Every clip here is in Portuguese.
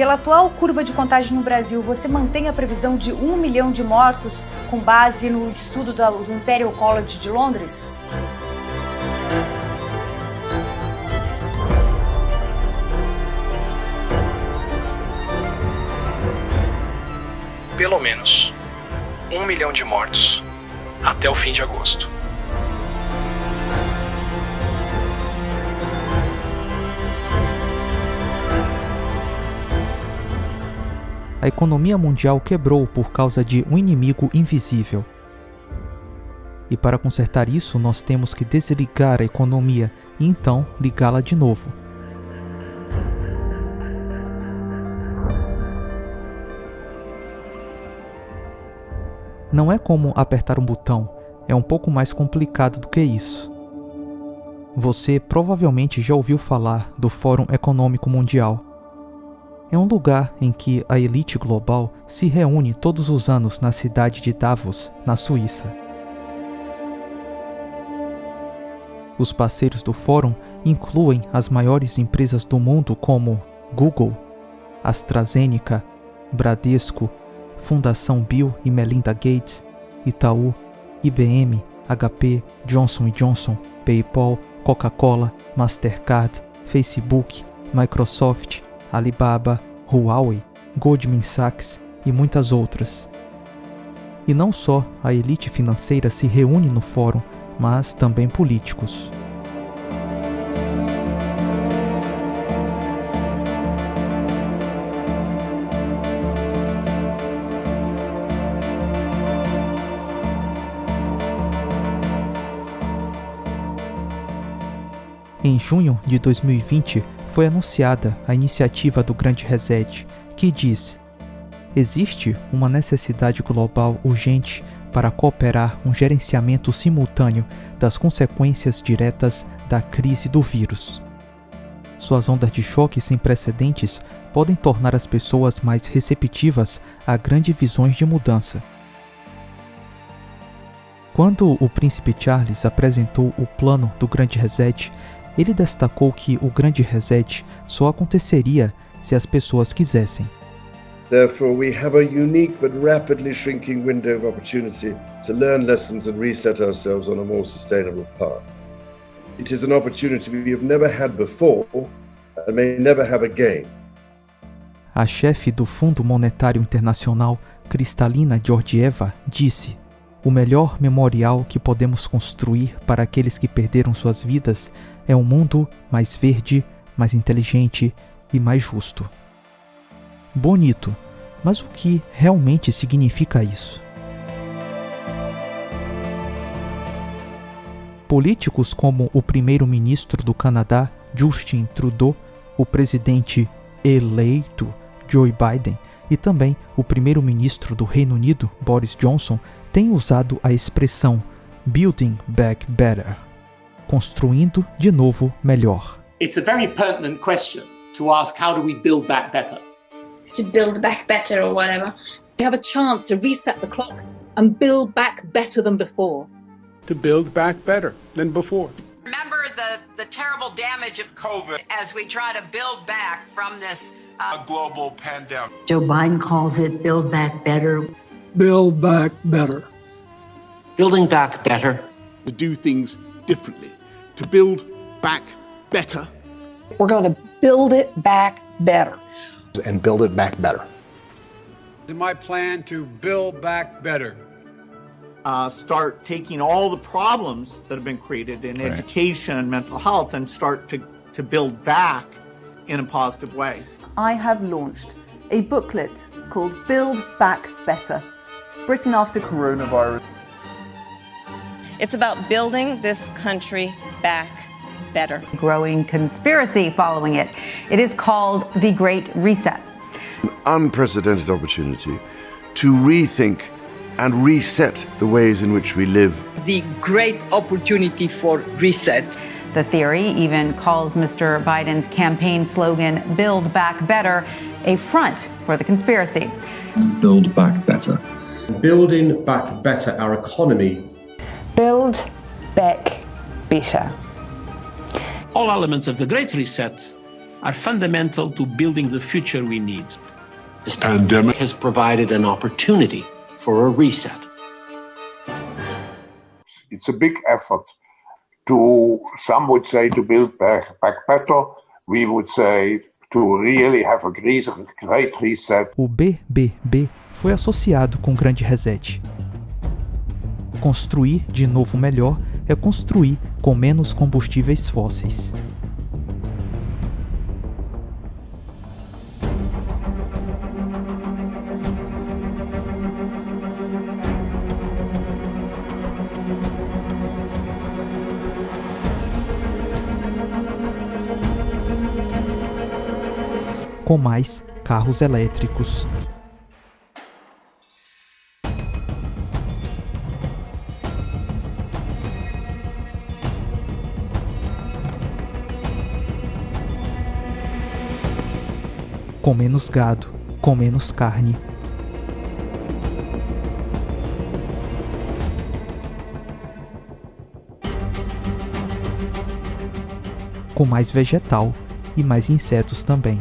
Pela atual curva de contágio no Brasil, você mantém a previsão de 1 milhão de mortos com base no estudo do Imperial College de Londres? Pelo menos 1 milhão de mortos até o fim de agosto. A economia mundial quebrou por causa de um inimigo invisível. E para consertar isso, nós temos que desligar a economia e então ligá-la de novo. Não é como apertar um botão, é um pouco mais complicado do que isso. Você provavelmente já ouviu falar do Fórum Econômico Mundial. É um lugar em que a elite global se reúne todos os anos na cidade de Davos, na Suíça. Os parceiros do fórum incluem as maiores empresas do mundo como Google, AstraZeneca, Bradesco, Fundação Bill e Melinda Gates, Itaú, IBM, HP, Johnson & Johnson, PayPal, Coca-Cola, Mastercard, Facebook, Microsoft, Alibaba, Huawei, Goldman Sachs e muitas outras. E não só a elite financeira se reúne no fórum, mas também políticos. Em junho de 2020, foi anunciada a iniciativa do Grande Reset, que diz: existe uma necessidade global urgente para cooperar um gerenciamento simultâneo das consequências diretas da crise do vírus. Suas ondas de choque sem precedentes podem tornar as pessoas mais receptivas a grandes visões de mudança. Quando o príncipe Charles apresentou o plano do Grande Reset, ele destacou que o Grande Reset só aconteceria se as pessoas quisessem. Therefore, we have a unique but rapidly shrinking window of opportunity to learn lessons and reset ourselves on a more sustainable path. It is an opportunity we have never had before and may never have again. A chefe do Fundo Monetário Internacional, Kristalina Georgieva, disse: o melhor memorial que podemos construir para aqueles que perderam suas vidas é um mundo mais verde, mais inteligente e mais justo. Bonito, mas o que realmente significa isso? Políticos como o primeiro-ministro do Canadá, Justin Trudeau, o presidente eleito, Joe Biden, e também o primeiro-ministro do Reino Unido, Boris Johnson, têm usado a expressão Building Back Better, construindo de novo melhor. It's a very pertinent question to ask, how do we build back better? To build back better or whatever. We have a chance to reset the clock and build back better than before. To build back better than before. Remember the terrible damage of COVID as we try to build back from this a global pandemic. Joe Biden calls it Build Back Better. Build back better. Building back better. To do things differently. To build back better. We're going to build it back better. And build it back better. It's my plan to build back better. Start taking all the problems that have been created in education and mental health and start to build back in a positive way. I have launched a booklet called Build Back Better, Britain After Coronavirus. It's about building this country back better. Growing conspiracy following it. It is called the Great Reset. An unprecedented opportunity to rethink and reset the ways in which we live. The great opportunity for reset. The theory even calls Mr. Biden's campaign slogan, Build Back Better, a front for the conspiracy. Build back better. Building back better our economy. Build back better. All elements of the Great Reset are fundamental to building the future we need. This pandemic has provided an opportunity for a reset. It's a big effort to, some would say, to build back better. We would say to really have a great reset. O BBB foi associado com o Grande Reset. Construir de novo melhor é construir com menos combustíveis fósseis. Com mais carros elétricos. Com menos gado, com menos carne. Com mais vegetal e mais insetos também.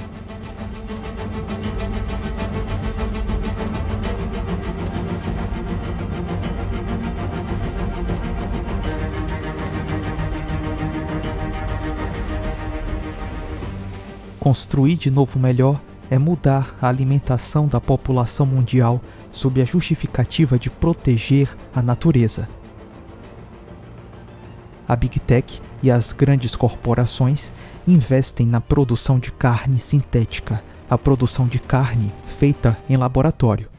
Construir de novo melhor é mudar a alimentação da população mundial sob a justificativa de proteger a natureza. A Big Tech e as grandes corporações investem na produção de carne sintética, a produção de carne feita em laboratório.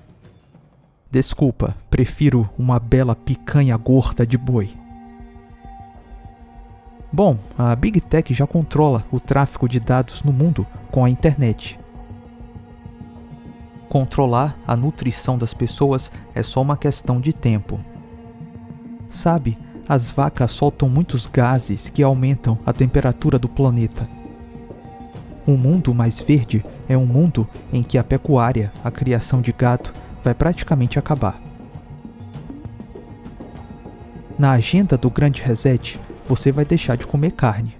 Desculpa, prefiro uma bela picanha gorda de boi. Bom, a Big Tech já controla o tráfego de dados no mundo com a internet. Controlar a nutrição das pessoas é só uma questão de tempo. Sabe, as vacas soltam muitos gases que aumentam a temperatura do planeta. Um mundo mais verde é um mundo em que a pecuária, a criação de gado, vai praticamente acabar. Na agenda do Grande Reset, você vai deixar de comer carne.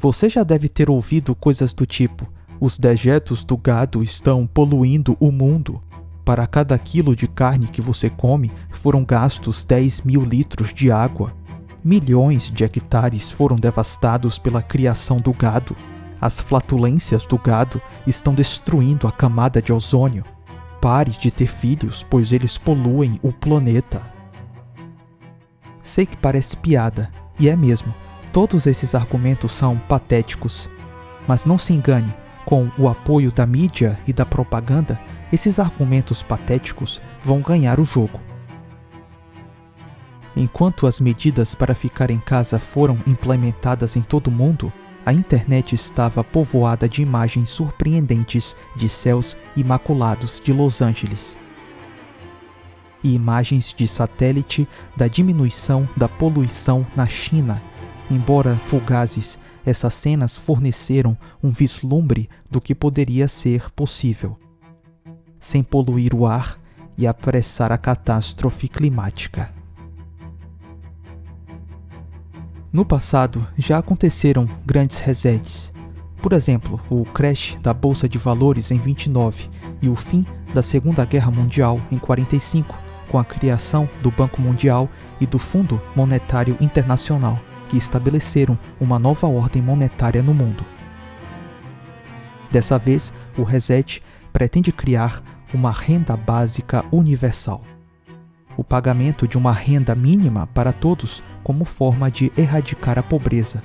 Você já deve ter ouvido coisas do tipo: os dejetos do gado estão poluindo o mundo. Para cada quilo de carne que você come, foram gastos 10.000 litros de água. Milhões de hectares foram devastados pela criação do gado. As flatulências do gado estão destruindo a camada de ozônio. Pare de ter filhos, pois eles poluem o planeta. Sei que parece piada, e é mesmo. Todos esses argumentos são patéticos. Mas não se engane, com o apoio da mídia e da propaganda, esses argumentos patéticos vão ganhar o jogo. Enquanto as medidas para ficar em casa foram implementadas em todo o mundo, a internet estava povoada de imagens surpreendentes de céus imaculados de Los Angeles. E imagens de satélite da diminuição da poluição na China. Embora fugazes, essas cenas forneceram um vislumbre do que poderia ser possível, sem poluir o ar e apressar a catástrofe climática. No passado, já aconteceram grandes resets. Por exemplo, o crash da Bolsa de Valores em 29 e o fim da Segunda Guerra Mundial em 45, com a criação do Banco Mundial e do Fundo Monetário Internacional, que estabeleceram uma nova ordem monetária no mundo. Dessa vez, o reset pretende criar uma renda básica universal. O pagamento de uma renda mínima para todos como forma de erradicar a pobreza.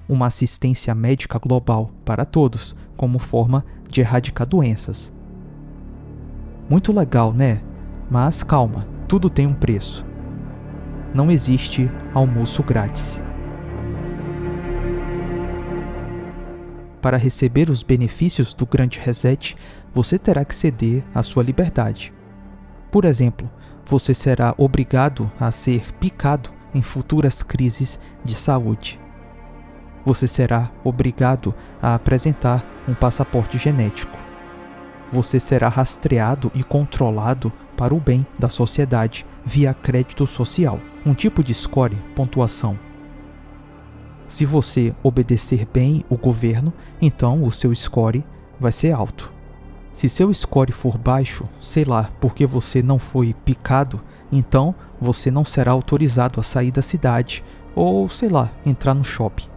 Uma assistência médica global para todos como forma de erradicar doenças. Muito legal, né? Mas calma, tudo tem um preço. Não existe almoço grátis. Para receber os benefícios do Grande Reset, você terá que ceder à sua liberdade. Por exemplo, você será obrigado a ser picado em futuras crises de saúde. Você será obrigado a apresentar um passaporte genético. Você será rastreado e controlado para o bem da sociedade via crédito social, um tipo de score, pontuação. Se você obedecer bem o governo, então o seu score vai ser alto. Se seu score for baixo, sei lá, porque você não foi picado, então você não será autorizado a sair da cidade ou, sei lá, entrar no shopping.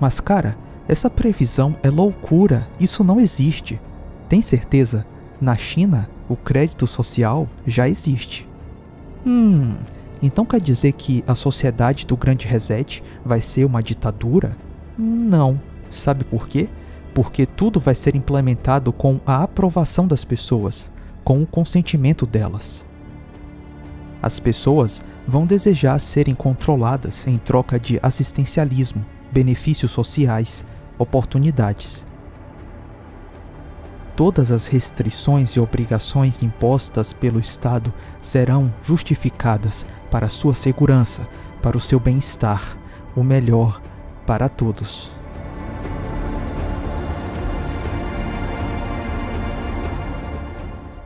Mas cara, essa previsão é loucura, isso não existe. Tem certeza? Na China, o crédito social já existe. Então quer dizer que a sociedade do Grande Reset vai ser uma ditadura? Não. Sabe por quê? Porque tudo vai ser implementado com a aprovação das pessoas, com o consentimento delas. As pessoas vão desejar serem controladas em troca de assistencialismo, benefícios sociais, oportunidades. Todas as restrições e obrigações impostas pelo Estado serão justificadas para a sua segurança, para o seu bem-estar, o melhor para todos.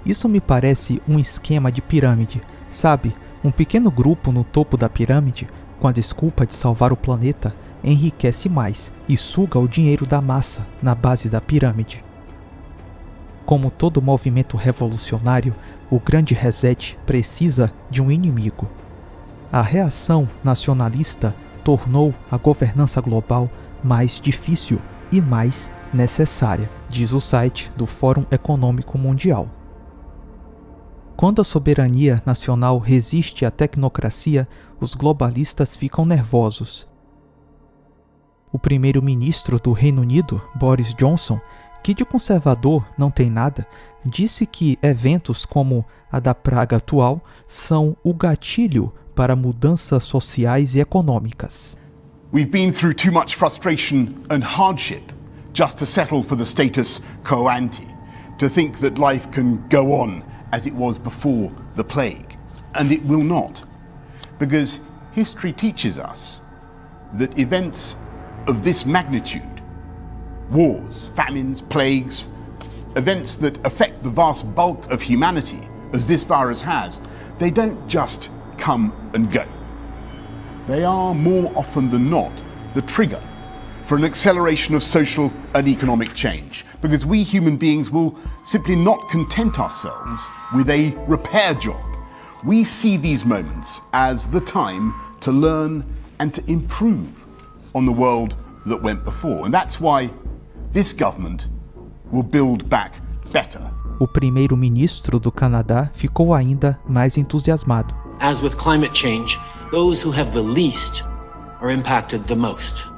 Isso me parece um esquema de pirâmide, sabe? Um pequeno grupo no topo da pirâmide, com a desculpa de salvar o planeta, enriquece mais e suga o dinheiro da massa na base da pirâmide. Como todo movimento revolucionário, o Grande Reset precisa de um inimigo. A reação nacionalista tornou a governança global mais difícil e mais necessária, diz o site do Fórum Econômico Mundial. Quando a soberania nacional resiste à tecnocracia, os globalistas ficam nervosos. O primeiro-ministro do Reino Unido, Boris Johnson, que de conservador não tem nada, disse que eventos como a da praga atual são o gatilho para mudanças sociais e econômicas. We've been through too much frustration and hardship just to settle for the status quo ante, to think that life can go on as it was before the plague. And it will not, because history teaches us that events of this magnitude, wars, famines, plagues, events that affect the vast bulk of humanity, as this virus has, they don't just come and go. They are more often than not the trigger for an acceleration of social and economic change, because we human beings will simply not content ourselves with a repair job. We see these moments as the time to learn and to improve on the world that went before. And that's why this government will build back better. O primeiro-ministro do Canadá ficou ainda mais entusiasmado. As with climate change, those who have the least are impacted the most.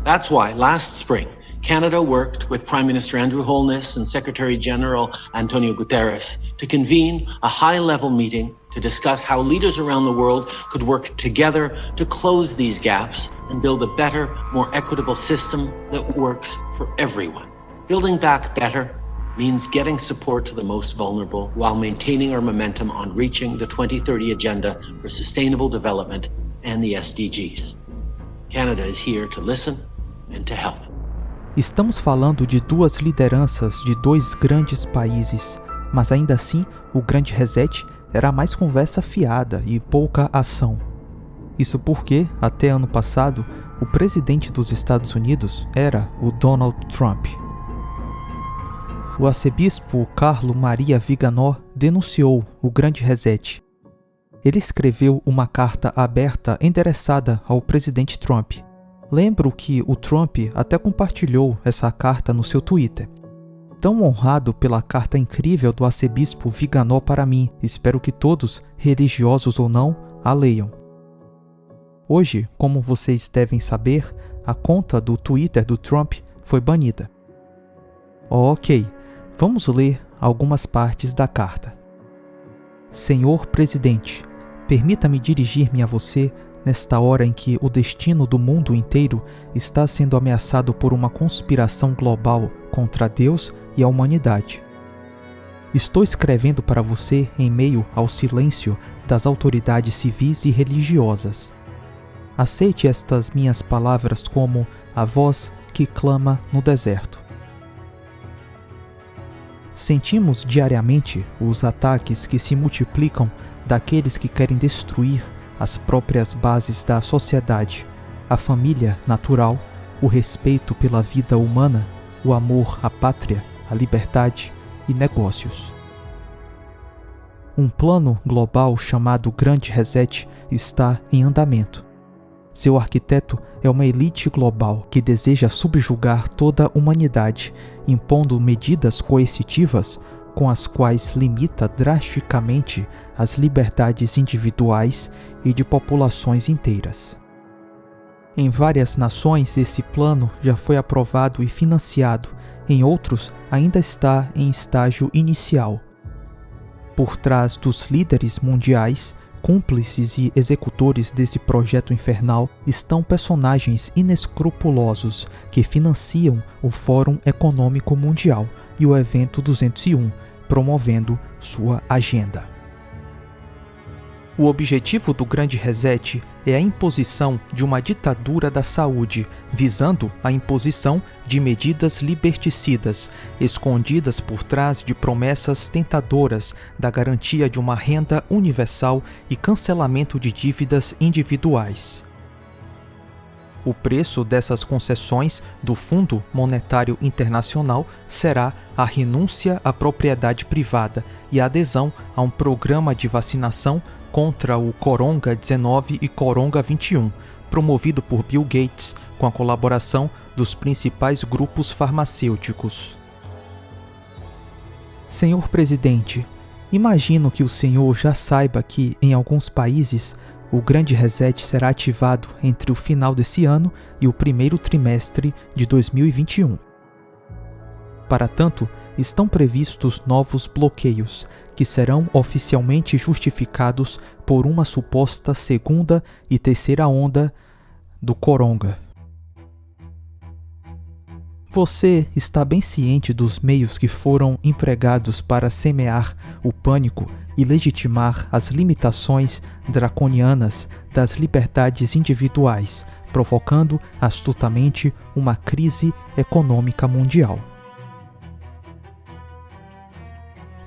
That's why last spring, Canada worked with Prime Minister Andrew Holness and Secretary General Antonio Guterres to convene a high-level meeting to discuss how leaders around the world could work together to close these gaps and build a better, more equitable system that works for everyone. Building back better means getting support to the most vulnerable while maintaining our momentum on reaching the 2030 Agenda for Sustainable Development and the SDGs. Canada is here to listen and to help. Estamos falando de duas lideranças de dois grandes países, mas ainda assim o Grande Reset era mais conversa fiada e pouca ação. Isso porque, até ano passado, o presidente dos Estados Unidos era o Donald Trump. O arcebispo Carlo Maria Viganò denunciou o Grande Reset. Ele escreveu uma carta aberta endereçada ao presidente Trump. Lembro que o Trump até compartilhou essa carta no seu Twitter. Tão honrado pela carta incrível do arcebispo Viganò para mim, espero que todos, religiosos ou não, a leiam. Hoje, como vocês devem saber, a conta do Twitter do Trump foi banida. Ok, vamos ler algumas partes da carta. Senhor Presidente, permita-me dirigir-me a você nesta hora em que o destino do mundo inteiro está sendo ameaçado por uma conspiração global contra Deus e a humanidade. Estou escrevendo para você em meio ao silêncio das autoridades civis e religiosas. Aceite estas minhas palavras como a voz que clama no deserto. Sentimos diariamente os ataques que se multiplicam daqueles que querem destruir as próprias bases da sociedade, a família natural, o respeito pela vida humana, o amor à pátria, a liberdade e negócios. Um plano global chamado Grande Reset está em andamento. Seu arquiteto é uma elite global que deseja subjugar toda a humanidade, impondo medidas coercitivas com as quais limita drasticamente as liberdades individuais e de populações inteiras. Em várias nações, esse plano já foi aprovado e financiado, em outros, ainda está em estágio inicial. Por trás dos líderes mundiais, cúmplices e executores desse projeto infernal estão personagens inescrupulosos que financiam o Fórum Econômico Mundial e o Evento 201, promovendo sua agenda. O objetivo do Grande Reset é a imposição de uma ditadura da saúde, visando a imposição de medidas liberticidas, escondidas por trás de promessas tentadoras da garantia de uma renda universal e cancelamento de dívidas individuais. O preço dessas concessões do Fundo Monetário Internacional será a renúncia à propriedade privada e a adesão a um programa de vacinação contra o Coronga-19 e Coronga-21, promovido por Bill Gates com a colaboração dos principais grupos farmacêuticos. Senhor Presidente, imagino que o senhor já saiba que, em alguns países, o Grande Reset será ativado entre o final desse ano e o primeiro trimestre de 2021. Para tanto, estão previstos novos bloqueios, que serão oficialmente justificados por uma suposta segunda e terceira onda do Coronga. Você está bem ciente dos meios que foram empregados para semear o pânico e legitimar as limitações draconianas das liberdades individuais, provocando astutamente uma crise econômica mundial.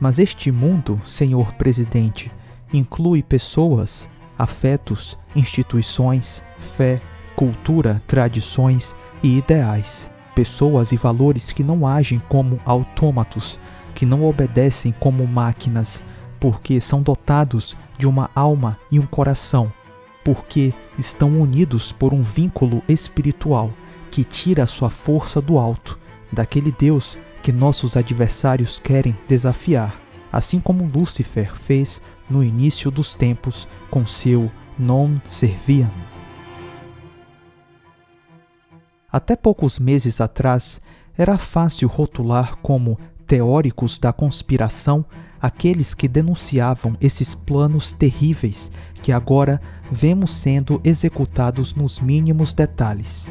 Mas este mundo, senhor presidente, inclui pessoas, afetos, instituições, fé, cultura, tradições e ideais. Pessoas e valores que não agem como autômatos, que não obedecem como máquinas, porque são dotados de uma alma e um coração, porque estão unidos por um vínculo espiritual que tira sua força do alto, daquele Deus que nossos adversários querem desafiar, assim como Lúcifer fez no início dos tempos com seu Non Serviam. Até poucos meses atrás, era fácil rotular como teóricos da conspiração aqueles que denunciavam esses planos terríveis que agora vemos sendo executados nos mínimos detalhes.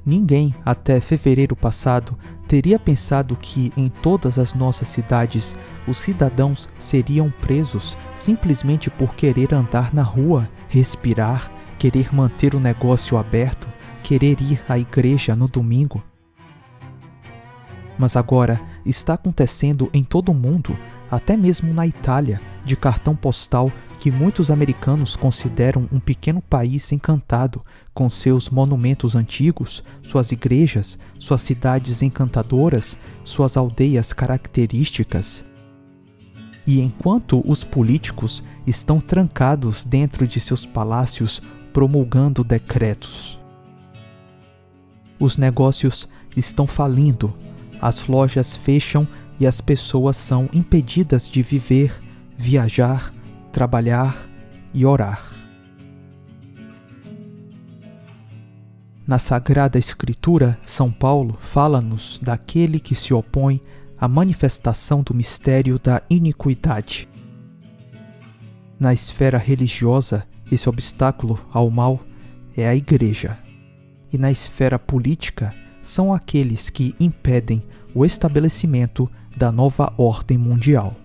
Ninguém, até fevereiro passado, teria pensado que em todas as nossas cidades os cidadãos seriam presos simplesmente por querer andar na rua, respirar, querer manter o negócio aberto, querer ir à igreja no domingo. Mas agora está acontecendo em todo o mundo, até mesmo na Itália, de cartão postal que muitos americanos consideram um pequeno país encantado, com seus monumentos antigos, suas igrejas, suas cidades encantadoras, suas aldeias características. E enquanto os políticos estão trancados dentro de seus palácios promulgando decretos, os negócios estão falindo, as lojas fecham e as pessoas são impedidas de viver, viajar, trabalhar e orar. Na Sagrada Escritura, São Paulo fala-nos daquele que se opõe à manifestação do mistério da iniquidade. Na esfera religiosa, esse obstáculo ao mal é a Igreja. E na esfera política, são aqueles que impedem o estabelecimento da nova ordem mundial.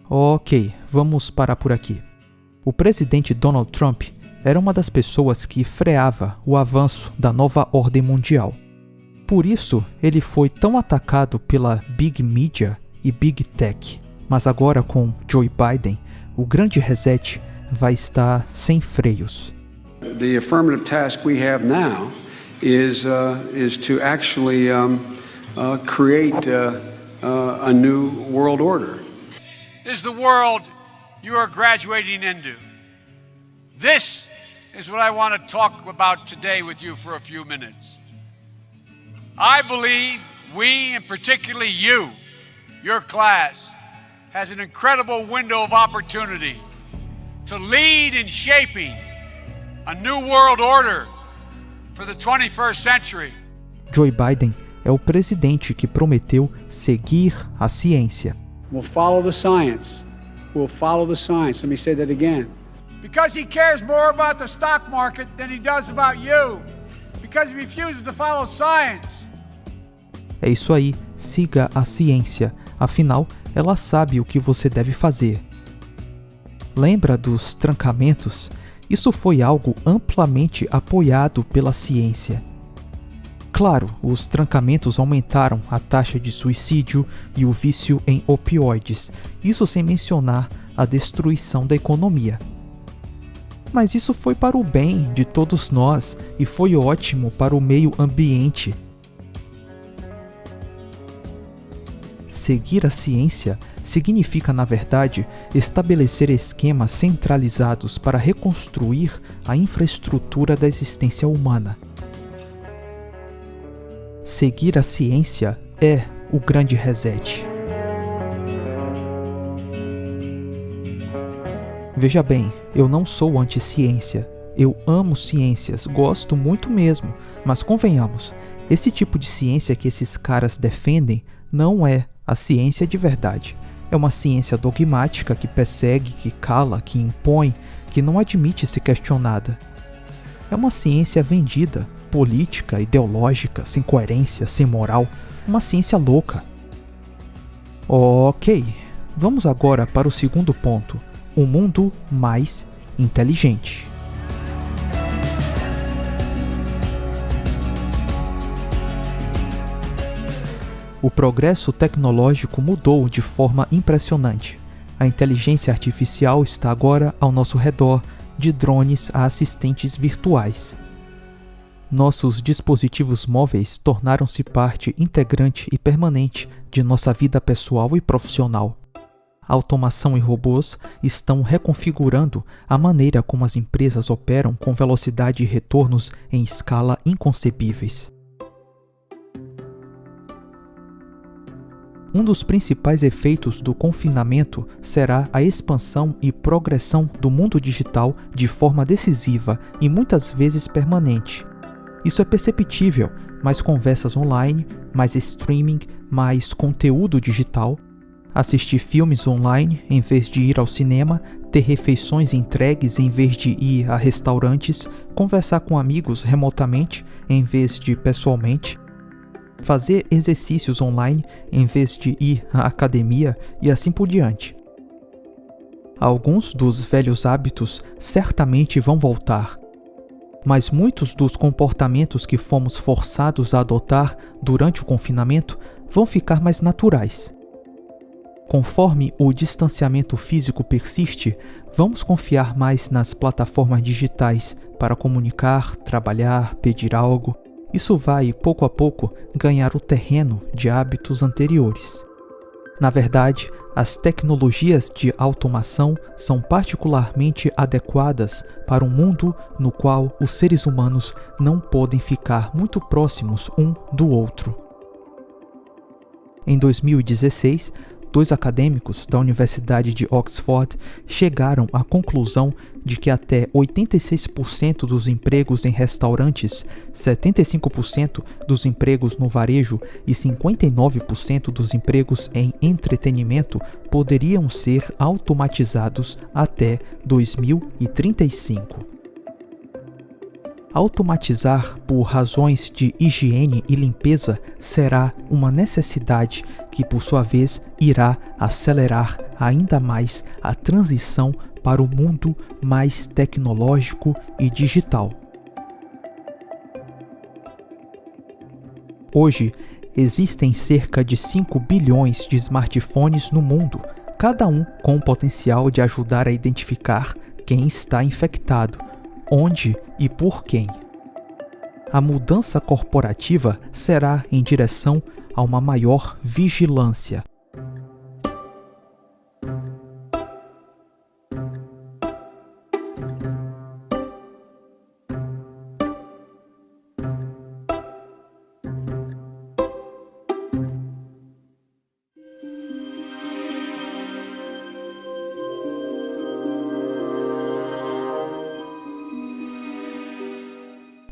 Ok, vamos parar por aqui. O presidente Donald Trump era uma das pessoas que freava o avanço da nova ordem mundial. Por isso, ele foi tão atacado pela Big Media e Big Tech. Mas agora com Joe Biden, o grande reset vai estar sem freios. The affirmative task we have now is to actually create a new world order. This is the world you are graduating into. This is what I want to talk about today with you for a few minutes. I believe we, and particularly you, your class, has an incredible window of opportunity to lead in shaping a new world order for the 21st century. Joe Biden é o presidente que prometeu seguir a ciência. We'll follow the science. We'll follow the science. Let me say that again. Because he cares more about the stock market than he does about you. Because he refuses to follow science. É isso aí, siga a ciência. Afinal, ela sabe o que você deve fazer. Lembra dos trancamentos? Isso foi algo amplamente apoiado pela ciência. Claro, os trancamentos aumentaram a taxa de suicídio e o vício em opioides, isso sem mencionar a destruição da economia. Mas isso foi para o bem de todos nós e foi ótimo para o meio ambiente. Seguir a ciência significa, na verdade, estabelecer esquemas centralizados para reconstruir a infraestrutura da existência humana. Seguir a ciência é o grande reset. Veja bem, eu não sou anti-ciência. Eu amo ciências, gosto muito mesmo, mas convenhamos, esse tipo de ciência que esses caras defendem não é a ciência de verdade. É uma ciência dogmática que persegue, que cala, que impõe, que não admite ser questionada. É uma ciência vendida, política, ideológica, sem coerência, sem moral, uma ciência louca. Ok, vamos agora para o segundo ponto, um mundo mais inteligente. O progresso tecnológico mudou de forma impressionante. A inteligência artificial está agora ao nosso redor, de drones a assistentes virtuais. Nossos dispositivos móveis tornaram-se parte integrante e permanente de nossa vida pessoal e profissional. A automação e robôs estão reconfigurando a maneira como as empresas operam com velocidade e retornos em escala inconcebíveis. Um dos principais efeitos do confinamento será a expansão e progressão do mundo digital de forma decisiva e muitas vezes permanente. Isso é perceptível, mais conversas online, mais streaming, mais conteúdo digital, assistir filmes online em vez de ir ao cinema, ter refeições entregues em vez de ir a restaurantes, conversar com amigos remotamente em vez de pessoalmente, fazer exercícios online em vez de ir à academia e assim por diante. Alguns dos velhos hábitos certamente vão voltar, mas muitos dos comportamentos que fomos forçados a adotar durante o confinamento vão ficar mais naturais. Conforme o distanciamento físico persiste, vamos confiar mais nas plataformas digitais para comunicar, trabalhar, pedir algo. Isso vai, pouco a pouco, ganhar o terreno de hábitos anteriores. Na verdade, as tecnologias de automação são particularmente adequadas para um mundo no qual os seres humanos não podem ficar muito próximos um do outro. Em 2016, 2 acadêmicos da Universidade de Oxford chegaram à conclusão de que até 86% dos empregos em restaurantes, 75% dos empregos no varejo e 59% dos empregos em entretenimento poderiam ser automatizados até 2035. Automatizar por razões de higiene e limpeza será uma necessidade que, por sua vez, irá acelerar ainda mais a transição para o mundo mais tecnológico e digital. Hoje, existem cerca de 5 bilhões de smartphones no mundo, cada um com o potencial de ajudar a identificar quem está infectado, onde e por quem. A mudança corporativa será em direção a uma maior vigilância.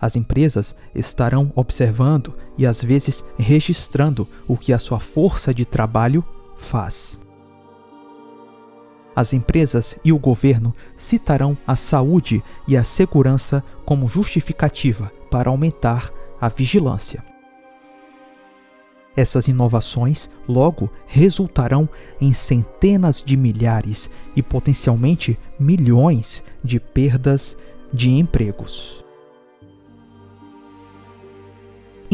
As empresas estarão observando e às vezes registrando o que a sua força de trabalho faz. As empresas e o governo citarão a saúde e a segurança como justificativa para aumentar a vigilância. Essas inovações logo resultarão em centenas de milhares e potencialmente milhões de perdas de empregos.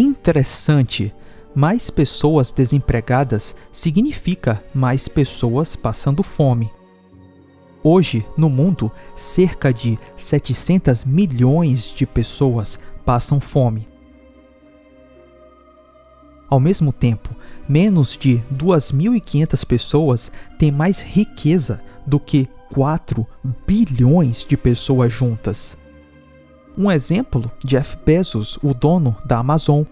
Interessante, mais pessoas desempregadas significa mais pessoas passando fome. Hoje, no mundo, cerca de 700 milhões de pessoas passam fome. Ao mesmo tempo, menos de 2.500 pessoas têm mais riqueza do que 4 bilhões de pessoas juntas. Um exemplo, Jeff Bezos, o dono da Amazon.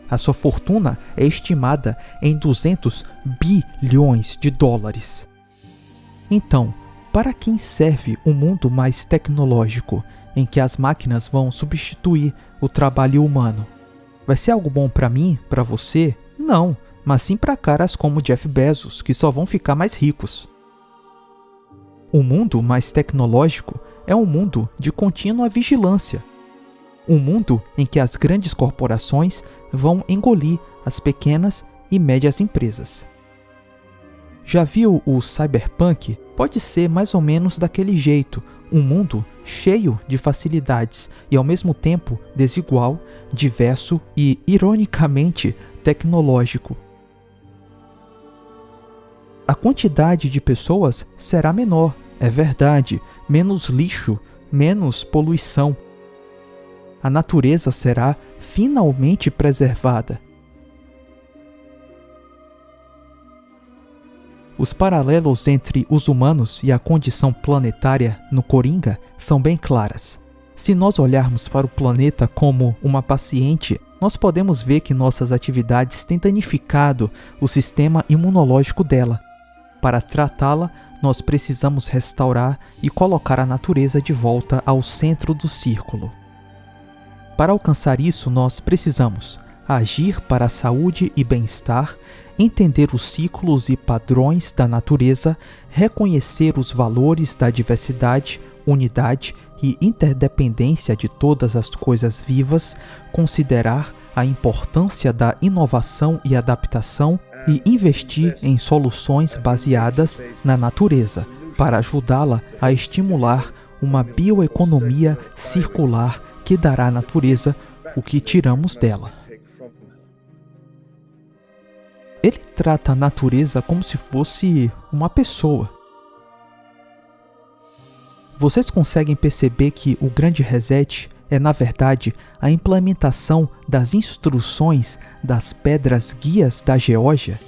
A sua fortuna é estimada em 200 bilhões de dólares. Então, para quem serve um mundo mais tecnológico, em que as máquinas vão substituir o trabalho humano? Vai ser algo bom para mim, para você? Não, mas sim para caras como Jeff Bezos, que só vão ficar mais ricos. O mundo mais tecnológico é um mundo de contínua vigilância. Um mundo em que as grandes corporações vão engolir as pequenas e médias empresas. Já viu o cyberpunk? Pode ser mais ou menos daquele jeito, um mundo cheio de facilidades e ao mesmo tempo desigual, diverso e, ironicamente, tecnológico. A quantidade de pessoas será menor, é verdade, menos lixo, menos poluição. A natureza será finalmente preservada. Os paralelos entre os humanos e a condição planetária no Coringa são bem claras. Se nós olharmos para o planeta como uma paciente, nós podemos ver que nossas atividades têm danificado o sistema imunológico dela. Para tratá-la, nós precisamos restaurar e colocar a natureza de volta ao centro do círculo. Para alcançar isso, nós precisamos agir para a saúde e bem-estar, entender os ciclos e padrões da natureza, reconhecer os valores da diversidade, unidade e interdependência de todas as coisas vivas, considerar a importância da inovação e adaptação e investir em soluções baseadas na natureza, para ajudá-la a estimular uma bioeconomia circular que dará à natureza o que tiramos dela. Ele trata a natureza como se fosse uma pessoa. Vocês conseguem perceber que o grande reset é, na verdade, a implementação das instruções das pedras guias da Geórgia?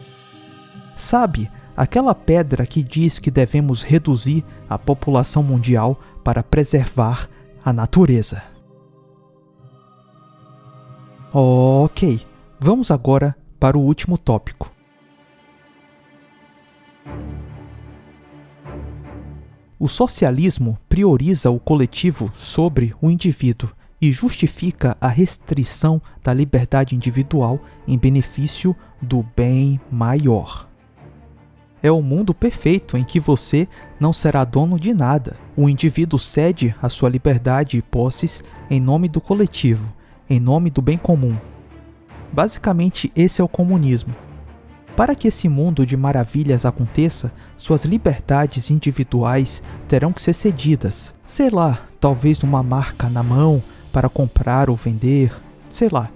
Sabe, aquela pedra que diz que devemos reduzir a população mundial para preservar a natureza. Ok, vamos agora para o último tópico. O socialismo prioriza o coletivo sobre o indivíduo e justifica a restrição da liberdade individual em benefício do bem maior. É o mundo perfeito em que você não será dono de nada. O indivíduo cede a sua liberdade e posses em nome do coletivo, em nome do bem comum. Basicamente, esse é o comunismo. Para que esse mundo de maravilhas aconteça, suas liberdades individuais terão que ser cedidas. Sei lá, talvez uma marca na mão para comprar ou vender, sei lá.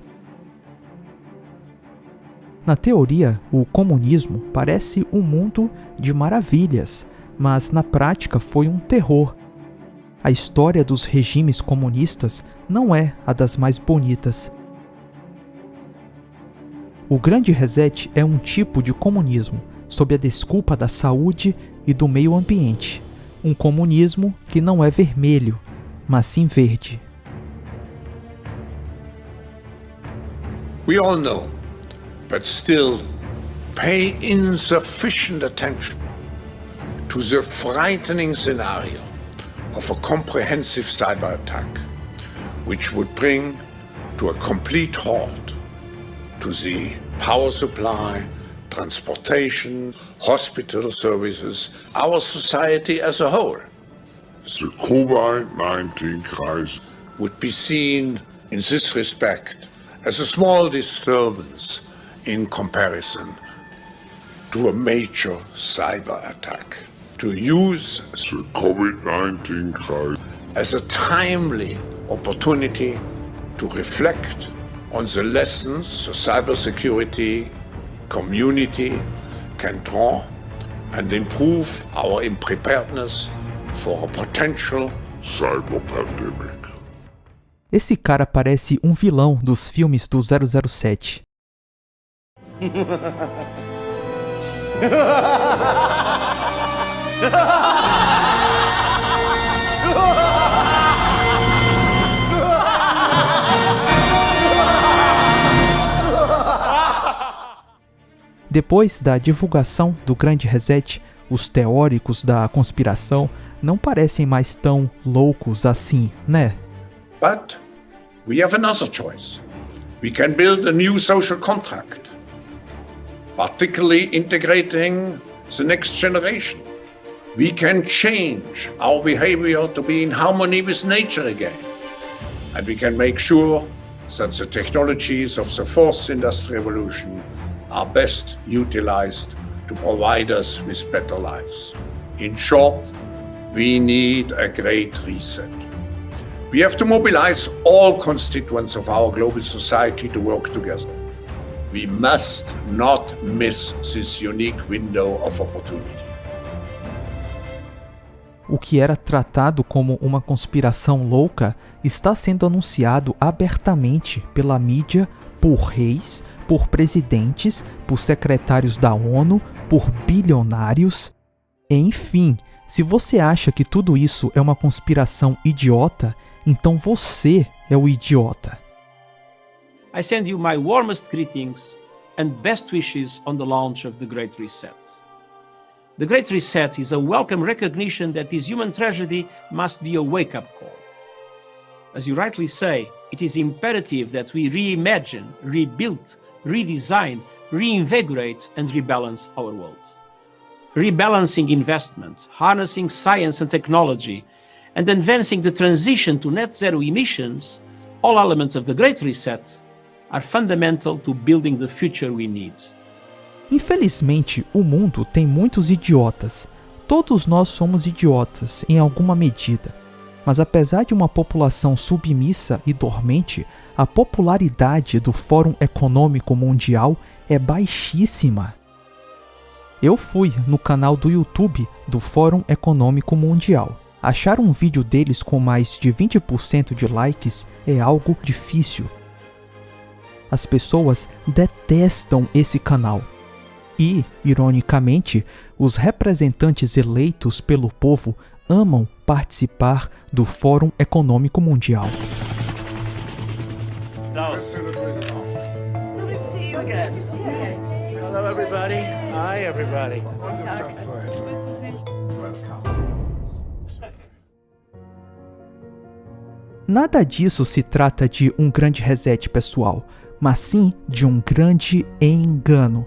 Na teoria, o comunismo parece um mundo de maravilhas, mas na prática foi um terror. A história dos regimes comunistas não é a das mais bonitas. O Grande Reset é um tipo de comunismo, sob a desculpa da saúde e do meio ambiente. Um comunismo que não é vermelho, mas sim verde. We all know, but still pay insufficient attention to the frightening scenario of a comprehensive cyber attack, which would bring to a complete halt to the power supply, transportation, hospital services, our society as a whole. The COVID-19 crisis would be seen in this respect as a small disturbance in comparison to a major cyber attack. To use the COVID-19 crisis as a timely opportunity to reflect on the lessons the cybersecurity community can draw and improve our preparedness for a potential cyber pandemic. Esse cara parece um vilão dos filmes do 007. Depois da divulgação do Grande Reset, os teóricos da conspiração não parecem mais tão loucos assim, né? But we have another choice. We can build a new social contract, particularly integrating the next generation. We can change our behavior to be in harmony with nature again. And we can make sure that the technologies of the fourth industrial revolution are best utilized to provide us with better lives. In short, we need a great reset. We have to mobilize all constituents of our global society to work together. We must not miss this unique window of opportunity. O que era tratado como uma conspiração louca está sendo anunciado abertamente pela mídia, por reis, por presidentes, por secretários da ONU, por bilionários. Enfim, se você acha que tudo isso é uma conspiração idiota, então você é o idiota. I send you my warmest greetings and best wishes on the launch of the Great Reset. The Great Reset is a welcome recognition that this human tragedy must be a wake-up call. As you rightly say, it is imperative that we reimagine, rebuild, redesign, reinvigorate and rebalance our world. Rebalancing investment, harnessing science and technology, and advancing the transition to net zero emissions, all elements of the Great Reset, are fundamental to building the future we need. Infelizmente, o mundo tem muitos idiotas. Todos nós somos idiotas, em alguma medida. Mas apesar de uma população submissa e dormente, a popularidade do Fórum Econômico Mundial é baixíssima. Eu fui no canal do YouTube do Fórum Econômico Mundial. Achar um vídeo deles com mais de 20% de likes é algo difícil. As pessoas detestam esse canal. E, ironicamente, os representantes eleitos pelo povo amam participar do Fórum Econômico Mundial. Lovely to see you again. Hello, everybody. Hi, everybody. Nada disso se trata de um grande reset, pessoal, mas sim de um grande engano.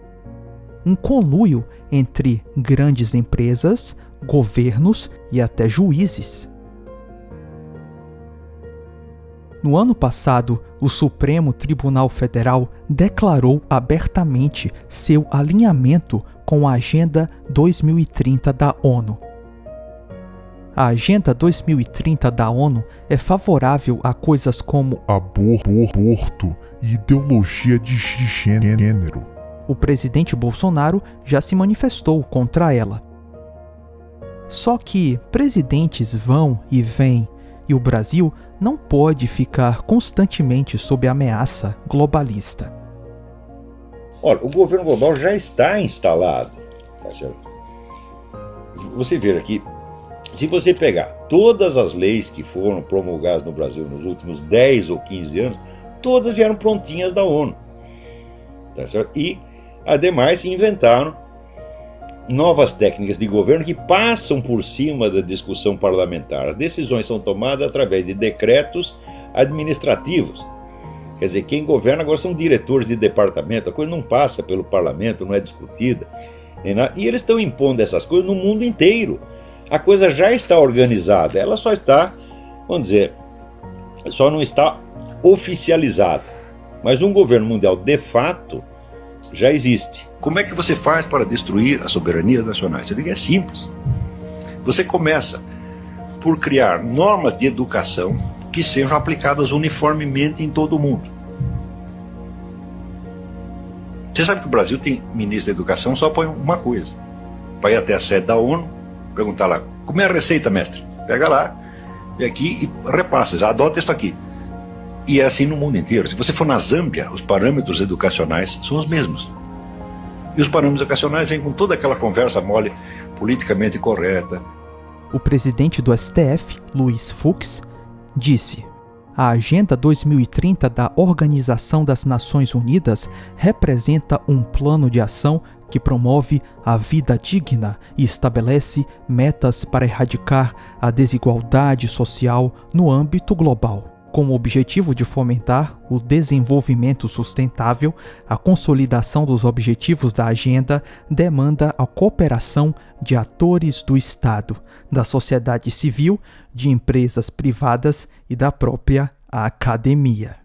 Um conluio entre grandes empresas, governos e até juízes. No ano passado, o Supremo Tribunal Federal declarou abertamente seu alinhamento com a Agenda 2030 da ONU. A Agenda 2030 da ONU é favorável a coisas como aborto e ideologia de gênero. O presidente Bolsonaro já se manifestou contra ela. Só que presidentes vão e vêm, e o Brasil não pode ficar constantemente sob ameaça globalista. Olha, o governo global já está instalado, tá certo? Você vê aqui, se você pegar todas as leis que foram promulgadas no Brasil nos últimos 10 ou 15 anos, todas vieram prontinhas da ONU, tá certo? E, ademais, inventaram novas técnicas de governo que passam por cima da discussão parlamentar. As decisões são tomadas através de decretos administrativos. Quer dizer, quem governa agora são diretores de departamento, a coisa não passa pelo parlamento, não é discutida. E eles estão impondo essas coisas no mundo inteiro. A coisa já está organizada, ela só está, vamos dizer, só não está oficializada. Mas um governo mundial de fato já existe. Como é que você faz para destruir as soberanias nacionais? Eu digo, é simples. Você começa por criar normas de educação que sejam aplicadas uniformemente em todo o mundo. Você sabe que o Brasil tem ministro da educação só põe uma coisa. Vai até a sede da ONU, perguntar lá, como é a receita, mestre? Pega lá, vem aqui e repassa, adota isso aqui. E é assim no mundo inteiro. Se você for na Zâmbia, os parâmetros educacionais são os mesmos. E os parâmetros educacionais vêm com toda aquela conversa mole, politicamente correta. O presidente do STF, Luiz Fux, disse: a Agenda 2030 da Organização das Nações Unidas representa um plano de ação que promove a vida digna e estabelece metas para erradicar a desigualdade social no âmbito global. Com o objetivo de fomentar o desenvolvimento sustentável, a consolidação dos objetivos da agenda demanda a cooperação de atores do Estado, da sociedade civil, de empresas privadas e da própria academia.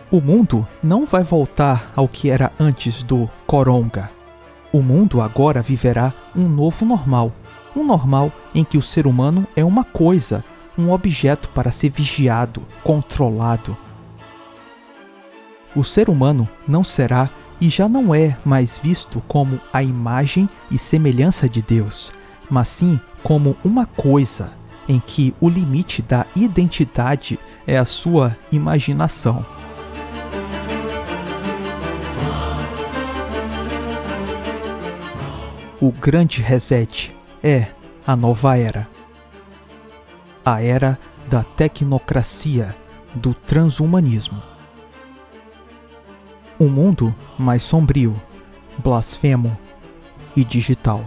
O mundo não vai voltar ao que era antes do coronga. O mundo agora viverá um novo normal. Um normal em que o ser humano é uma coisa, um objeto para ser vigiado, controlado. O ser humano não será e já não é mais visto como a imagem e semelhança de Deus, mas sim como uma coisa em que o limite da identidade é a sua imaginação. O grande reset é a nova era. A era da tecnocracia, do transhumanismo. Um mundo mais sombrio, blasfemo e digital.